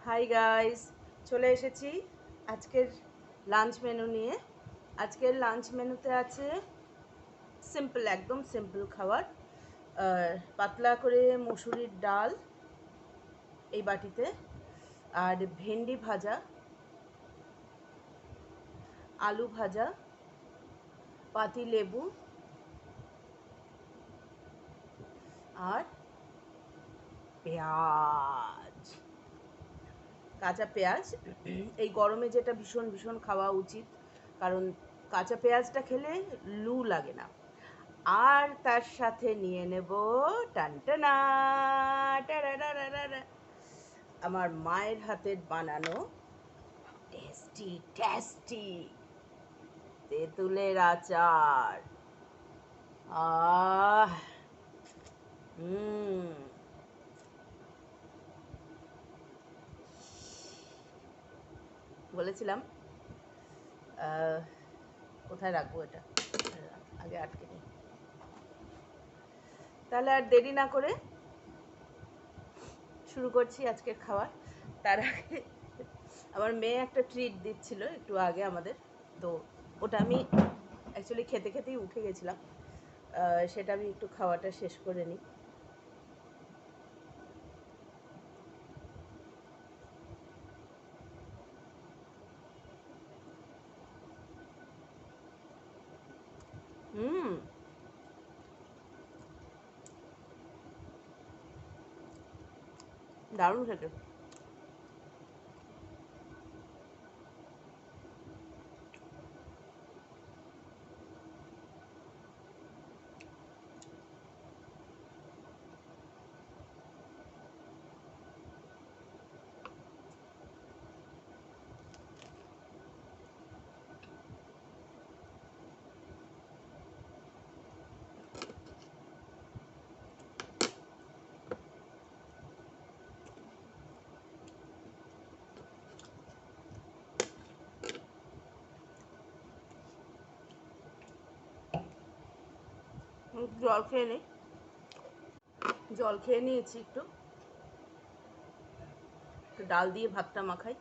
Hi guys, চলে এসেছি আজকের লাঞ্চ মেনু নিয়ে। আজকের লাঞ্চ মেনুতে আছে সিম্পল, একদম সিম্পল খাবার। পাতলা করে মসুরির ডাল এই বাটিতে, আর ভেন্ডি ভাজা, আলু ভাজা, পাতি লেবু, আর পেঁয়াজ, কাঁচা পেঁয়াজ। এই গরমে যেটা ভীষণ ভীষণ খাওয়া উচিত, কারণ কাঁচা পেঁয়াজটা খেলে লু লাগে না। আর তার সাথে নিয়ে নেব টানটানা টারারারারা, আমার মায়ের হাতের বানানো টেস্টি টেস্টি তেঁতুলের আচার। আহ হুম বলেছিলাম কোথায় রাখবো এটা, আগে আটকে নিই। তাহলে আর দেরি না করে শুরু করছি আজকের খাবার। তার আগে আমার মেয়ে একটা ট্রিট দিচ্ছিল একটু আগে আমাদের, তো ওটা আমি অ্যাকচুয়ালি খেতে খেতেই উঠে গেছিলাম। সেটা আমি একটু খাওয়াটা শেষ করে নিই। হুম, দারুণ খেতে। জল খেয়ে নিই, জল খেয়ে নিয়েছি একটু, ডাল দিয়ে ভাতটা মাখাই।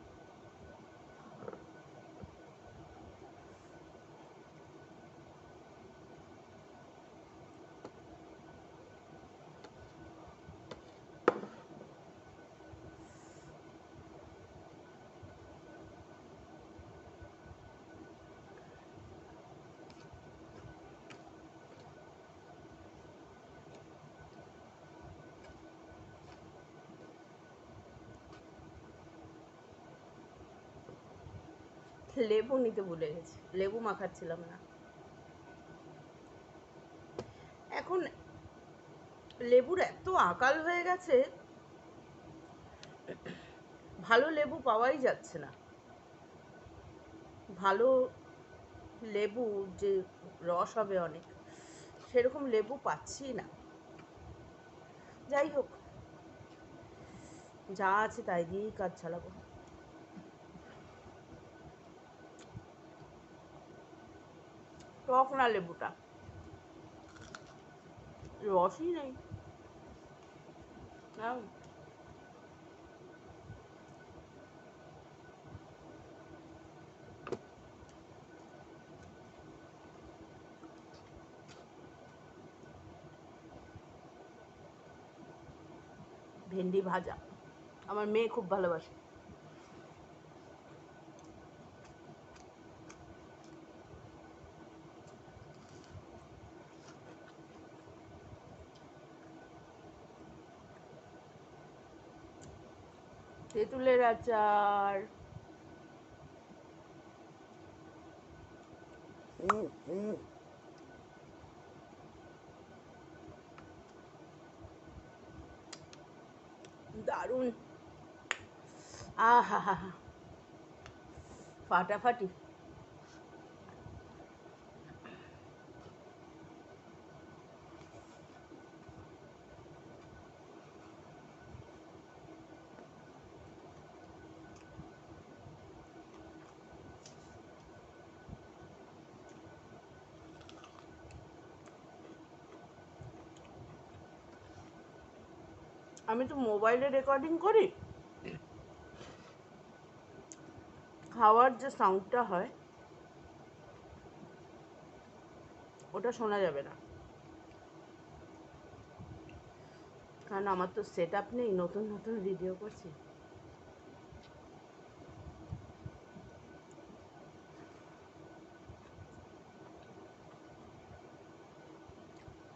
লেবু নিতে ভুলে গেছি, লেবু মাখাচ্ছিলাম না। এখন লেবুর এত আকাল হয়ে গেছে, ভালো লেবু পাওয়াই যাচ্ছে না। ভালো লেবু যে রস হবে অনেক, সেরকম লেবু পাচ্ছি না। যাই হোক, যা আছে তাই দিয়েই কাজ চালাবো। টক না লেবুটা, রসই নেই। নাও, ভেন্ডি ভাজা আমার মেয়ে খুব ভালোবাসে। তেঁতুলের আচার। দারুণ। আহা হা হা, ফাটাফাটি। আমি তো মোবাইলে রেকর্ডিং করি, খাওয়ার যে সাউন্ডটা হয় ওটা শোনা যাবে না, কারণ আমার তো সেট আপ নেই, নতুন নতুন ভিডিও করছি।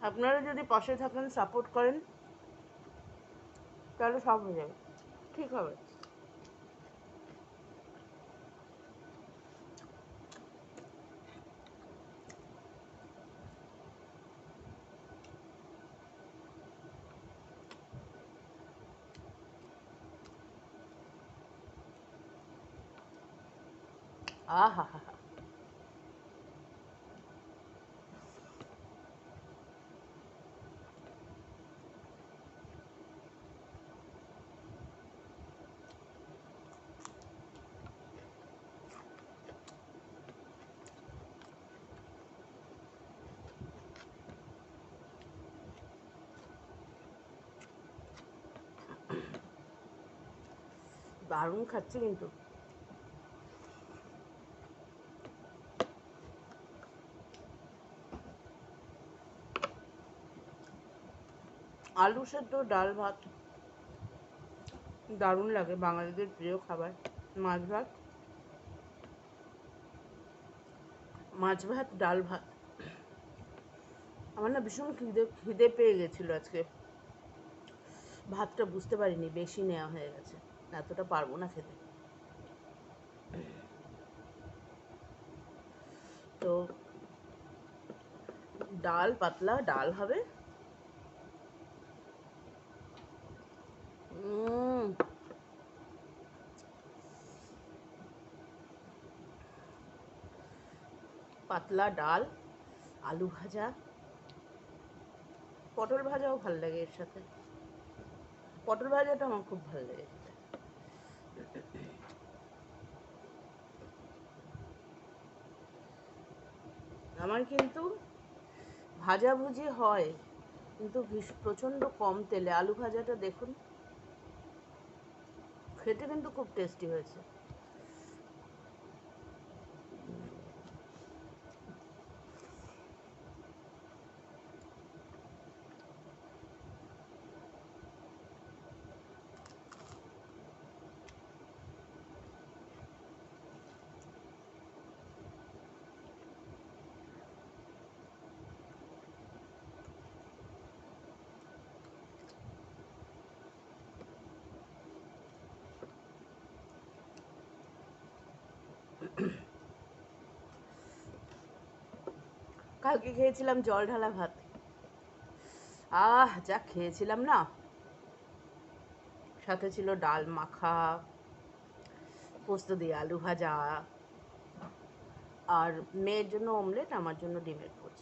আপনারা যদি পাশে থাকেন, সাপোর্ট করেন, তাহলে সব হয়ে যাবে, ঠিক হবে। আহা হা হা, দারুণ খাচ্ছে কিন্তু। আলু সেদ্ধ, ডাল ভাত দারুণ লাগে, বাঙালিদের প্রিয় খাবার। মাছ ভাত, মাছ ভাত, ডাল ভাত। আমার না ভীষণ খিদে খিদে পেয়ে গেছিলো আজকে, ভাতটা বুঝতে পারিনি বেশি নেওয়া হয়ে গেছে, এতটা পারবো না খেতে। তো ডাল, পাতলা ডাল হবে। পাতলা ডাল, আলু ভাজা, পটল ভাজাও ভালো লাগে এর সাথে। পটল ভাজাটা আমার খুব ভালো লাগে খেতে। আমার কিন্তু ভাজাভুজি হয়, কিন্তু প্রচণ্ড কম তেলে। আলু ভাজাটা দেখুন, খেতে কিন্তু খুব টেস্টি হয়েছে। কালকে খেয়েছিলাম জল ঢালা ভাত, যা খেয়েছিলাম না। সাথে ছিল ডাল মাখা, পোস্ত দিয়ে আলু ভাজা, আর মেয়ের জন্য অমলেট, আমার জন্য ডিমের পোচ।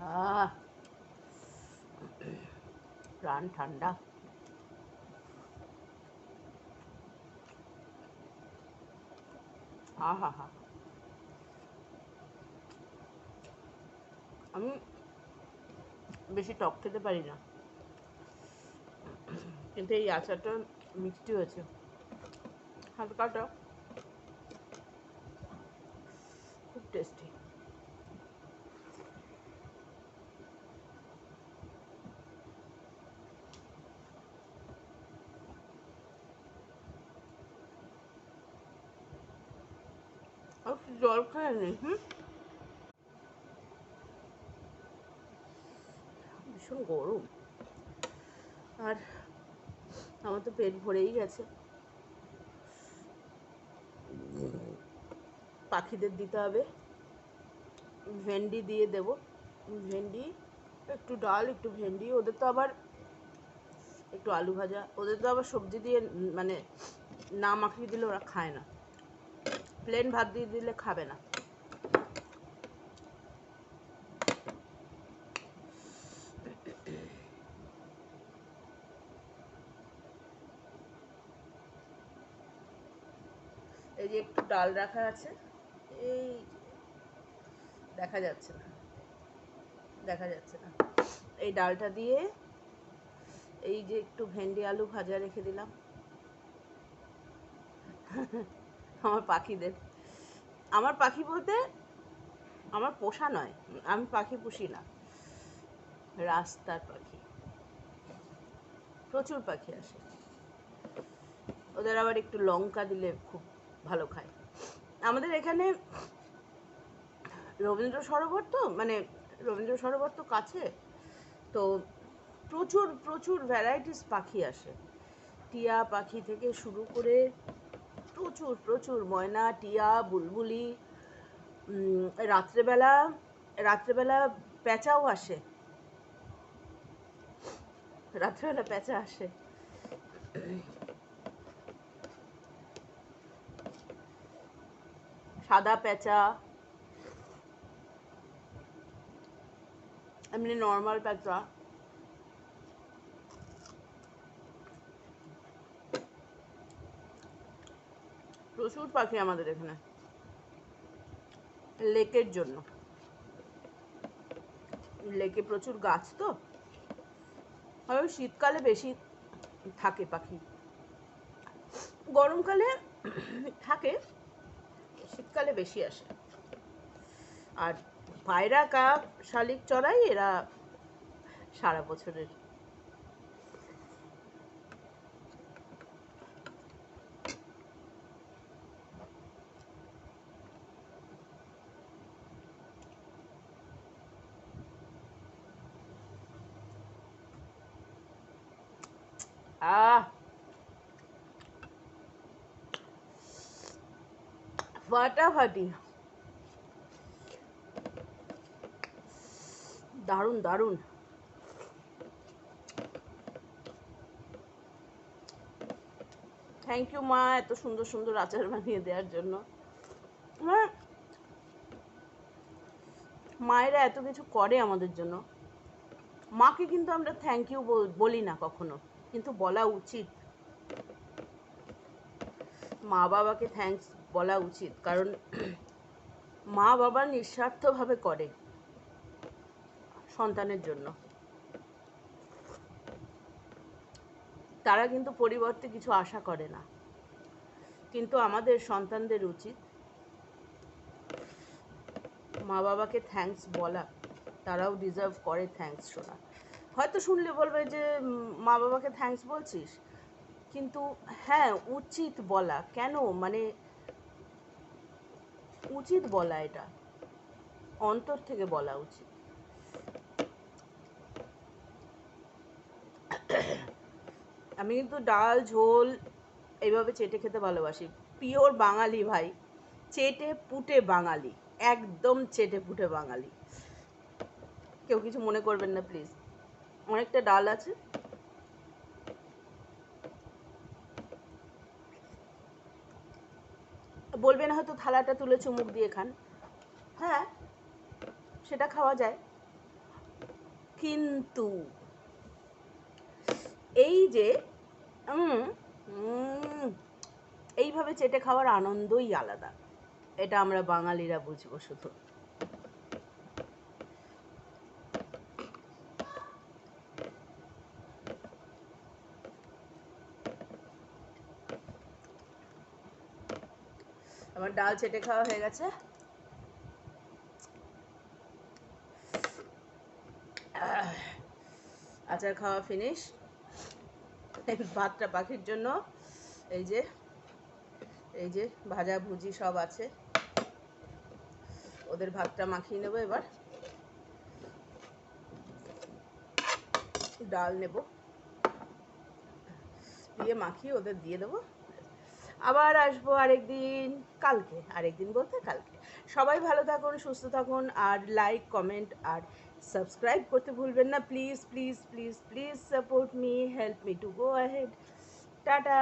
আহ প্রাণ ঠান্ডা। হা হা, আমি বেশি টক খেতে পারি না, কিন্তু এই আচারটা মিষ্টি হয়েছে, হালকা টক, খুব টেস্টি। আর জল খেয়ে নি। ভীষণ গরম, আর আমার তো পেট ভরেই গেছে। পাখিদের দিতে হবে, ভেন্ডি দিয়ে দেব, ভেন্ডি, একটু ডাল, একটু ভেন্ডি, ওদের তো আবার একটু আলু ভাজা, ওদের তো আবার সবজি দিয়ে মানে না মাখিয়ে দিলে ওরা খায় না, প্লেন ভাত দিয়ে দিলে খাবে না। এই যে একটু ডাল রাখা আছে, এই দেখা যাচ্ছে না, দেখা যাচ্ছে না, এই ডালটা দিয়ে এই যে একটু ভেন্ডি আলু ভাজা রেখে দিলাম আমার পাখিদের। আমার পাখি বলতে আমার পোষা নয়, আমি পাখি পুষি না, রাস্তার পাখি, প্রচুর পাখি আসে, ওদের আবার একটু লঙ্কা দিলে খুব ভালো খায়। আমাদের এখানে রবীন্দ্র সরোবর তো, মানে রবীন্দ্র সরোবর তো কাছে, তো প্রচুর প্রচুর ভ্যারাইটিস পাখি আসে, টিয়া পাখি থেকে শুরু করে প্রচুর প্রচুর, ময়না, টিয়া, বুলবুলি, রাত্রেবেলা রাত্রেবেলা পেঁচাও আসে, রাত্রেবেলা পেঁচা আসে, সাদা পেঁচা, এমনি নর্মাল পেঁচা, প্রচুর পাখি আমাদের এখানে, লেকের জন্য, লেকে প্রচুর গাছ তো, আর শীতকালে বেশি থাকে পাখি, গরমকালে থাকে, শীতকালে বেশি আসে। আর পায়রা, কাক, শালিক চড়াই এরা সারা বছরের। আহ, ফাটাফাটি, দারুণ দারুণ। থ্যাংক ইউ মা, এত সুন্দর সুন্দর আচার বানিয়ে দেওয়ার জন্য। মায়েরা এত কিছু করে আমাদের জন্য, মাকে কিন্তু আমরা থ্যাংক ইউ বলি না কখনো, কিন্তু বলা উচিত, মা বাবাকে থ্যাঙ্কস বলা উচিত, কারণ মা বাবা নিঃস্বার্থভাবে করে সন্তানের জন্য, তারা কিন্তু পরিবর্তে কিছু আশা করে না, কিন্তু আমাদের সন্তানদের উচিত মা বাবাকে থ্যাঙ্কস বলা, তারাও ডিজার্ভ করে থ্যাঙ্কস শোনা। হয়তো শুনলে বলবে যে মা বাবাকে থ্যাঙ্কস বলছিস, কিন্তু হ্যাঁ উচিত বলা, কেন মানে উচিত বলা, এটা অন্তর থেকে বলা উচিত। আমি কিন্তু ডাল ঝোল এইভাবে চেটে খেতে ভালোবাসি, পিওর বাঙালি ভাই, চেটে পুটে বাঙালি, একদম চেটে পুটে বাঙালি, কেউ কিছু মনে করবেন না প্লিজ। অনেকটা ডাল আছে, বলবেন হয়তো থালাটা তুলে চুমুক দিয়ে খান, হ্যাঁ সেটা খাওয়া যায়, কিন্তু এই যে এইভাবে চেটে খাওয়ার আনন্দই আলাদা, এটা আমরা বাঙালিরা বুঝবো শুধু। আমার ডাল চেটে খাওয়া হয়ে গেছে, আচার খাওয়া ফিনিশ, ভাতটা পাখির জন্য, এই যে এই যে ভাজা ভুজি সব আছে, ওদের ভাতটা মাখিয়ে নেবো এবার। ডাল নেব, দিয়ে মাখিয়ে ওদের দিয়ে দেবো। আবার আসবো আরেকদিন, আরেকদিন বলতে কালকে। সবাই ভালো থাকুন, সুস্থ থাকুন, আর লাইক, কমেন্ট আর সাবস্ক্রাইব করতে ভুলবেন না। Please please please please support me, help me to go ahead. Tata.